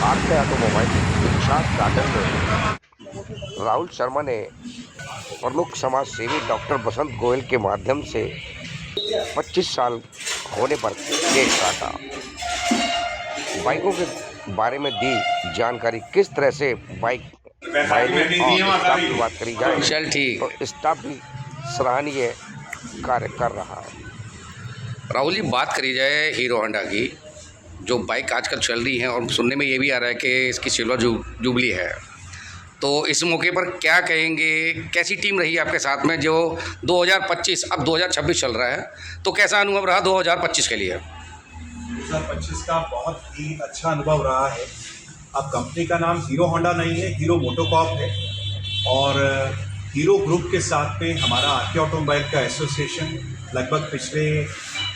R K automobile दीक्षांत garden में राहुल शर्मा ने प्रमुख समाज सेवी डॉक्टर बसंत गोयल के माध्यम से 25 साल होने पर केक काटा। बाइकों के बारे में दी जानकारी, किस तरह से बाइक माइलेज और स्टाफ की बात करी जाए चल ठीक। तो स्टाफ भी सराहनीय कार्य कर रहा है। राहुल जी, बात करी जाए हीरो होंडा की, जो बाइक आजकल चल रही है और सुनने में ये भी आ रहा है कि इसकी सिल्वर जुबली है, तो इस मौके पर क्या कहेंगे? कैसी टीम रही आपके साथ में जो 2025 अब 2026 चल रहा है, तो कैसा अनुभव रहा 2025 के लिए? 2025 का बहुत ही अच्छा अनुभव रहा है। अब कंपनी का नाम हीरो होंडा नहीं है, हीरो मोटोकॉर्प है और हीरो ग्रुप के साथ में हमारा आरके ऑटोमोबाइल का एसोसिएशन लगभग पिछले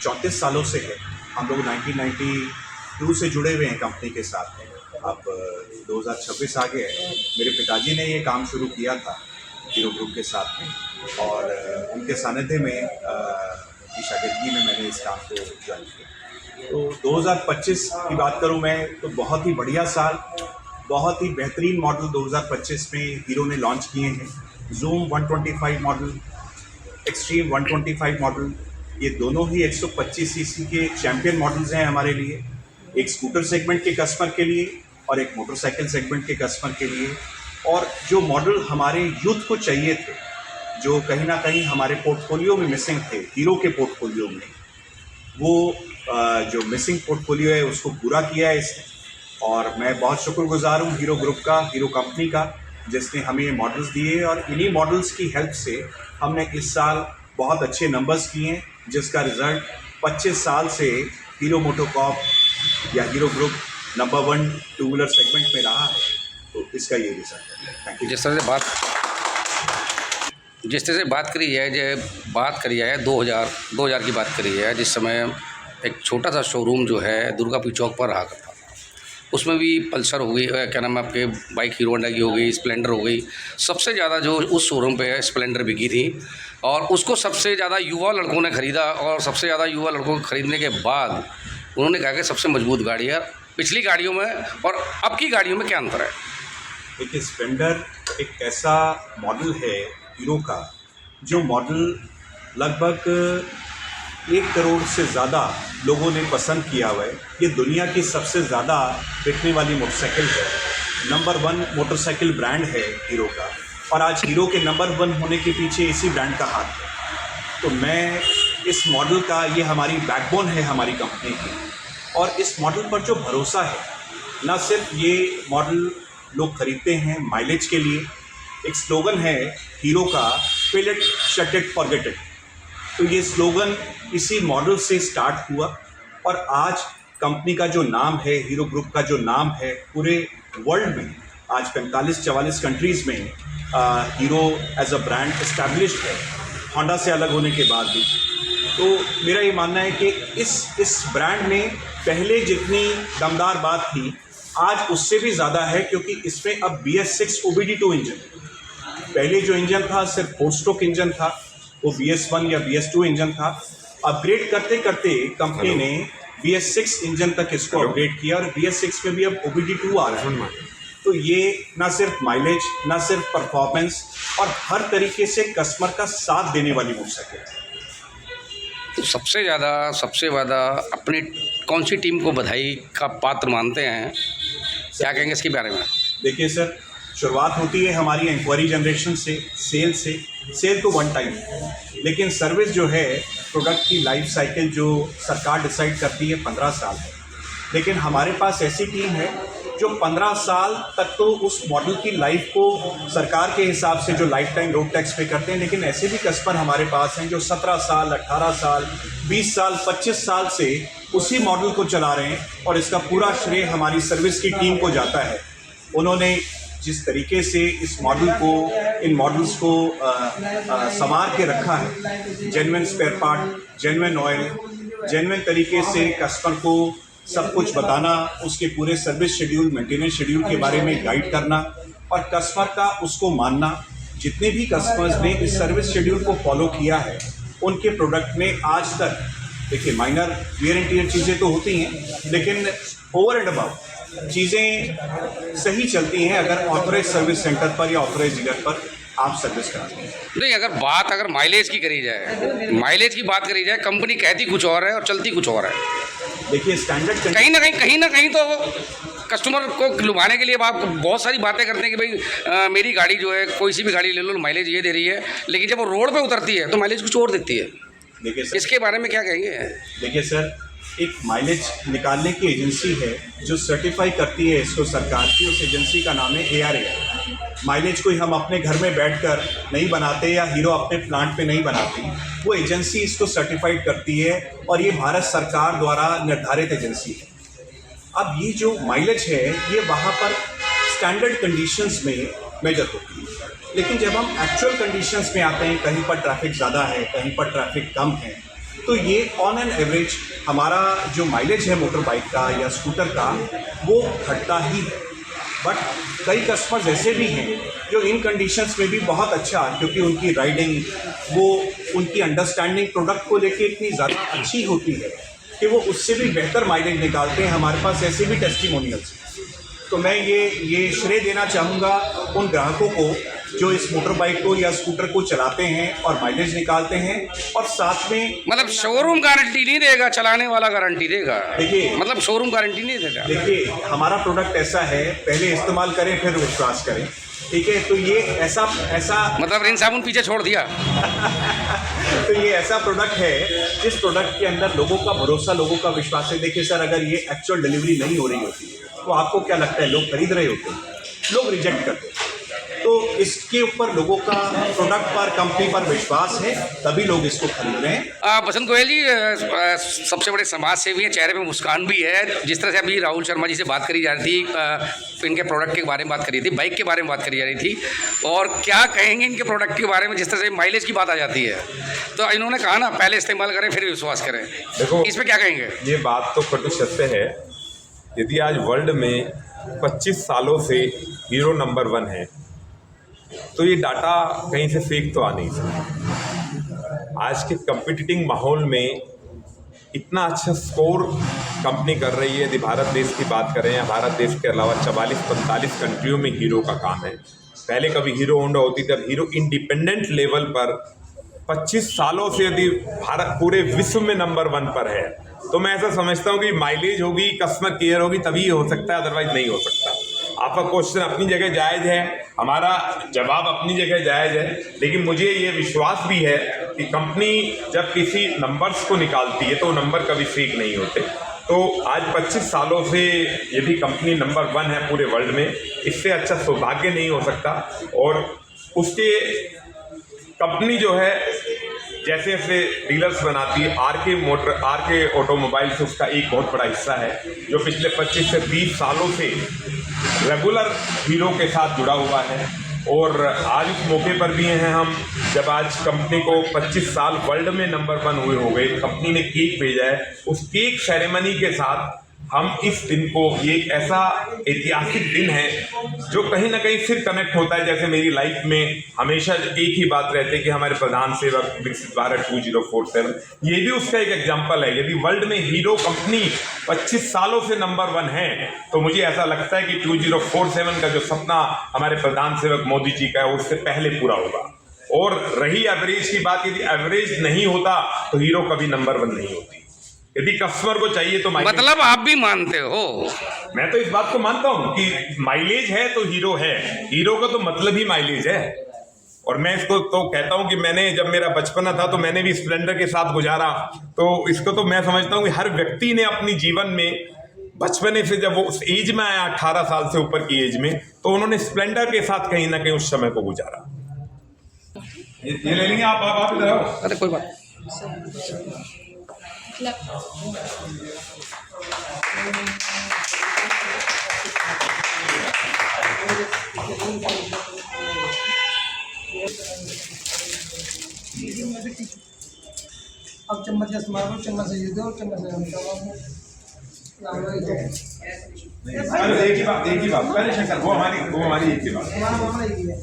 34 सालों से है। हम लोग 1992 से जुड़े हुए हैं कंपनी के साथ में। अब 2026 आ गया है। मेरे पिताजी ने ये काम शुरू किया था हीरो ग्रुप के साथ में और उनके सानिध्य में की शागिर्दगी में मैंने इस काम को ज्वाइन किया। तो 2025 की बात करूं मैं तो बहुत ही बढ़िया साल, बहुत ही बेहतरीन मॉडल 2025 में हीरो ने लॉन्च किए हैं। जूम 125 मॉडल, एक्सट्रीम 125 मॉडल, ये दोनों ही 125 सीसी के चैम्पियन मॉडल्स हैं हमारे लिए, एक स्कूटर सेगमेंट के कस्टमर के लिए और एक मोटरसाइकिल सेगमेंट के कस्टमर के लिए। और जो मॉडल हमारे यूथ को चाहिए थे, जो कहीं ना कहीं हमारे पोर्टफोलियो में मिसिंग थे, हीरो के पोर्टफोलियो में, वो जो मिसिंग पोर्टफोलियो है उसको पूरा किया है इसने। और मैं बहुत शुक्रगुजार हूँ हीरो ग्रुप का, हीरो कंपनी का, जिसने हमें ये मॉडल्स दिए और इन्हीं मॉडल्स की हेल्प से हमने इस साल बहुत अच्छे नंबर्स किए हैं, जिसका रिज़ल्ट 25 साल से हीरो मोटोकॉर्प या hero group number 1 two wheeler segment में रहा है। तो इसका ये रिज़ल्ट है। Thank you. जिस तरह से बात करी जाए 2000 की बात करी जाए, जिस समय एक छोटा सा शोरूम जो है दुर्गापुर चौक पर रहा करता था, उसमें भी पल्सर हो गई, क्या नाम है आपके, बाइक हीरो होंडा की हो गई, स्प्लेंडर हो गई। सबसे ज़्यादा जो उस शोरूम पे स्प्लेंडर बिकी थी और उसको सबसे ज़्यादा युवा लड़कों ने ख़रीदा और सबसे ज़्यादा युवा लड़कों को ख़रीदने के बाद उन्होंने कहा कि सबसे मजबूत गाड़ी है। पिछली गाड़ियों में और अब की गाड़ियों में क्या अंतर है? देखिए, स्प्लेंडर एक ऐसा मॉडल है हीरो का, जो मॉडल लगभग 1 करोड़ से ज़्यादा लोगों ने पसंद किया हुआ है। ये दुनिया की सबसे ज़्यादा बिकने वाली मोटरसाइकिल है, नंबर 1 मोटरसाइकिल ब्रांड है हीरो का। और आज हीरो के नंबर 1 होने के पीछे इसी ब्रांड का हाथ है। तो मैं इस मॉडल का, ये हमारी बैकबोन है हमारी कंपनी की, और इस मॉडल पर जो भरोसा है, ना सिर्फ ये मॉडल लोग खरीदते हैं माइलेज के लिए, एक स्लोगन है हीरो का, fill it, shut it, forget it. तो ये स्लोगन इसी मॉडल से स्टार्ट हुआ और आज कंपनी का जो नाम है, हीरो ग्रुप का जो नाम है, पूरे वर्ल्ड में आज 45-44 कंट्रीज़ में Hero as a brand established है, होंडा से अलग होने के बाद भी। तो मेरा ये मानना है कि इस ब्रांड में पहले जितनी दमदार बात थी, आज उससे भी ज़्यादा है, क्योंकि इसमें अब BS6 OBD2 इंजन, पहले जो इंजन था सिर्फ 4 स्ट्रोक इंजन था, वो BS1 या BS2 इंजन था। अपग्रेड करते करते कंपनी ने BS6 इंजन तक इसको अपग्रेड किया और BS6 में भी अब OBD2 आ रहा है। तो ये ना सिर्फ माइलेज, ना सिर्फ परफॉर्मेंस, और हर तरीके से कस्टमर का साथ देने वाली मोटरसाइकिल है। तो सबसे ज़्यादा अपनी कौन सी टीम को बधाई का पात्र मानते हैं? क्या कहेंगे इसके बारे में? देखिए सर, शुरुआत होती है हमारी इंक्वायरी जनरेशन से, सेल तो वन टाइम है, लेकिन सर्विस जो है, प्रोडक्ट की लाइफ साइकिल जो सरकार डिसाइड करती है 15 साल है। लेकिन हमारे पास ऐसी टीम है जो 15 साल तक तो उस मॉडल की लाइफ को सरकार के हिसाब से जो लाइफ टाइम रोड टैक्स पे करते हैं, लेकिन ऐसे भी कस्टमर हमारे पास हैं जो 17 साल, 18 साल, 20 साल, 25 साल से उसी मॉडल को चला रहे हैं। और इसका पूरा श्रेय हमारी सर्विस की टीम को जाता है। उन्होंने जिस तरीके से इस मॉडल को, इन मॉडल्स को संवार के रखा है, genuine spare part, genuine oil, genuine तरीके से कस्टमर को सब कुछ बताना, उसके पूरे सर्विस शेड्यूल, मेंटेनेंस शेड्यूल के बारे में गाइड करना और कस्टमर का उसको मानना। जितने भी कस्टमर्स ने इस सर्विस शेड्यूल को फॉलो किया है, उनके प्रोडक्ट में आज तक, देखिए, माइनर वियर एंड टियर चीज़ें तो होती हैं, लेकिन ओवर एंड अबव चीज़ें सही चलती हैं अगर ऑथराइज सर्विस सेंटर पर या ऑथराइज डीलर पर आप सर्विस कराते हैं। नहीं, अगर माइलेज की करी जाए, माइलेज की बात करी जाए, कंपनी कहती कुछ और है और चलती कुछ और है। देखिए स्टैंडर्ड कहीं ना कहीं तो कस्टमर को लुभाने के लिए आप बहुत सारी बातें करते हैं कि भाई मेरी गाड़ी जो है, कोई सी भी गाड़ी ले लो, माइलेज ये दे रही है, लेकिन जब वो रोड पे उतरती है तो माइलेज कुछ और देती है। देखिए सर, इसके बारे में क्या कहेंगे? देखिए सर, एक माइलेज निकालने की एजेंसी है जो सर्टिफाई करती है इसको सरकार की, उस एजेंसी का नाम है ARAI। माइलेज कोई हम अपने घर में बैठकर नहीं बनाते या हीरो अपने प्लांट पे नहीं बनाती, वो एजेंसी इसको सर्टिफाइड करती है और ये भारत सरकार द्वारा निर्धारित एजेंसी है। अब ये जो माइलेज है ये वहाँ पर स्टैंडर्ड कंडीशंस में मेजर होती है, लेकिन जब हम एक्चुअल कंडीशंस में आते हैं, कहीं पर ट्रैफिक ज़्यादा है, कहीं पर ट्रैफिक कम है, तो ये ऑन एन एवरेज हमारा जो माइलेज है मोटर बाइक का या स्कूटर का वो घटता ही है। बट कई कस्टमर्स ऐसे भी हैं जो इन कंडीशंस में भी बहुत अच्छा, क्योंकि उनकी राइडिंग, वो उनकी अंडरस्टैंडिंग प्रोडक्ट को लेके इतनी ज़्यादा अच्छी होती है कि वो उससे भी बेहतर माइलेज निकालते हैं। हमारे पास ऐसे भी टेस्टिमोनियल्स हैं। तो मैं ये श्रेय देना चाहूँगा उन ग्राहकों को जो इस मोटर बाइक को या स्कूटर को चलाते हैं और माइलेज निकालते हैं, और साथ में मतलब शोरूम गारंटी नहीं देगा, चलाने वाला गारंटी देगा। देखिए, मतलब शोरूम गारंटी नहीं देगा। देखिए हमारा प्रोडक्ट ऐसा है, पहले इस्तेमाल करें फिर विश्वास करें, ठीक है? तो ये ऐसा मतलब रिन साबुन पीछे छोड़ दिया। तो ये ऐसा प्रोडक्ट है जिस प्रोडक्ट के अंदर लोगों का भरोसा, लोगों का विश्वास है। देखिए सर, अगर ये एक्चुअल डिलीवरी नहीं हो रही होती तो आपको क्या लगता है लोग खरीद रहे होते? लोग रिजेक्ट करते। तो इसके ऊपर लोगों का प्रोडक्ट पर, कंपनी पर विश्वास है, तभी लोग इसको खरीद रहे हैं। बसंत गोयल जी सबसे बड़े समाज सेवी हैं, चेहरे पे मुस्कान भी है। जिस तरह से अभी राहुल शर्मा जी से बात करी जा रही थी, इनके प्रोडक्ट के बारे में बात करी थी, बाइक के बारे में बात करी जा रही थी, और क्या कहेंगे इनके प्रोडक्ट के बारे में? जिस तरह से माइलेज की बात आ जाती है, तो इन्होंने कहा ना पहले इस्तेमाल करें फिर विश्वास करें। देखो, इस पर क्या कहेंगे? ये बात तो कटु सत्य है। यदि आज वर्ल्ड में 25 सालों से हीरो नंबर 1 है तो ये डाटा कहीं से फेक तो आ नहीं सकता। आज के कम्पिटिटिव माहौल में इतना अच्छा स्कोर कंपनी कर रही है। यदि भारत देश की बात करें या भारत देश के अलावा 44-45 कंट्रियों में हीरो का काम है। पहले कभी हीरो होंडा होती थी, अब हीरो इंडिपेंडेंट लेवल पर 25 सालों से यदि भारत पूरे विश्व में नंबर 1 पर है, तो मैं ऐसा समझता हूँ कि माइलेज होगी, कस्टमर केयर होगी, तभी ये हो सकता है, अदरवाइज नहीं हो सकता। आपका क्वेश्चन अपनी जगह जायज़ है, हमारा जवाब अपनी जगह जायज़ है, लेकिन मुझे ये विश्वास भी है कि कंपनी जब किसी नंबर्स को निकालती है तो नंबर कभी फेक नहीं होते। तो आज 25 सालों से यदि कंपनी नंबर 1 है पूरे वर्ल्ड में, इससे अच्छा सौभाग्य नहीं हो सकता। और उसके कंपनी जो है जैसे जैसे डीलर्स बनाती है, आरके ऑटोमोबाइल्स उसका एक बहुत बड़ा हिस्सा है, जो पिछले 25 से 20 सालों से रेगुलर हीरो के साथ जुड़ा हुआ है। और आज उस मौके पर भी हैं हम, जब आज कंपनी को 25 साल वर्ल्ड में नंबर 1 हुए हो गए। कंपनी ने केक भेजा है, उस केक सेरेमनी के साथ हम इस दिन को, ये एक ऐसा ऐतिहासिक दिन है जो कहीं ना कहीं फिर कनेक्ट होता है। जैसे मेरी लाइफ में हमेशा एक ही बात रहती है कि हमारे प्रधान सेवक विकसित भारत 2047, ये भी उसका एक एग्जाम्पल है। यदि वर्ल्ड में हीरो कंपनी 25 सालों से नंबर 1 है, तो मुझे ऐसा लगता है कि 2047 का जो सपना हमारे प्रधान सेवक मोदी जी का है, उससे पहले पूरा होगा। और रही एवरेज की बात, यदि एवरेज नहीं होता तो हीरो कभी नंबर 1 नहीं होती। यदि कस्टमर को चाहिए तो मतलब आप भी मानते हो? मैं तो इस बात को मानता हूं कि माइलेज है तो हीरो है, हीरो का तो मतलब ही माइलेज है। और मैं इसको तो कहता हूं कि मैंने, जब मेरा बचपना था तो मैंने भी स्प्लेंडर के साथ गुजारा, तो इसको तो मैं समझता हूं कि हर व्यक्ति ने अपनी जीवन में बचपने से, जब वो उस एज में आया 18 साल से ऊपर की एज में, तो उन्होंने स्प्लेंडर के साथ कहीं ना कहीं उस समय को गुजारा। ये ले लेंगे आप इधर आओ। अरे कोई बात। अब चम्मच का इस्तेमाल करो, चम्मच से ये दो, चम्मच से हम अरे एक ही बात पहले शंकर, वो हमारी एक ही बात। हमारा मामला ये है।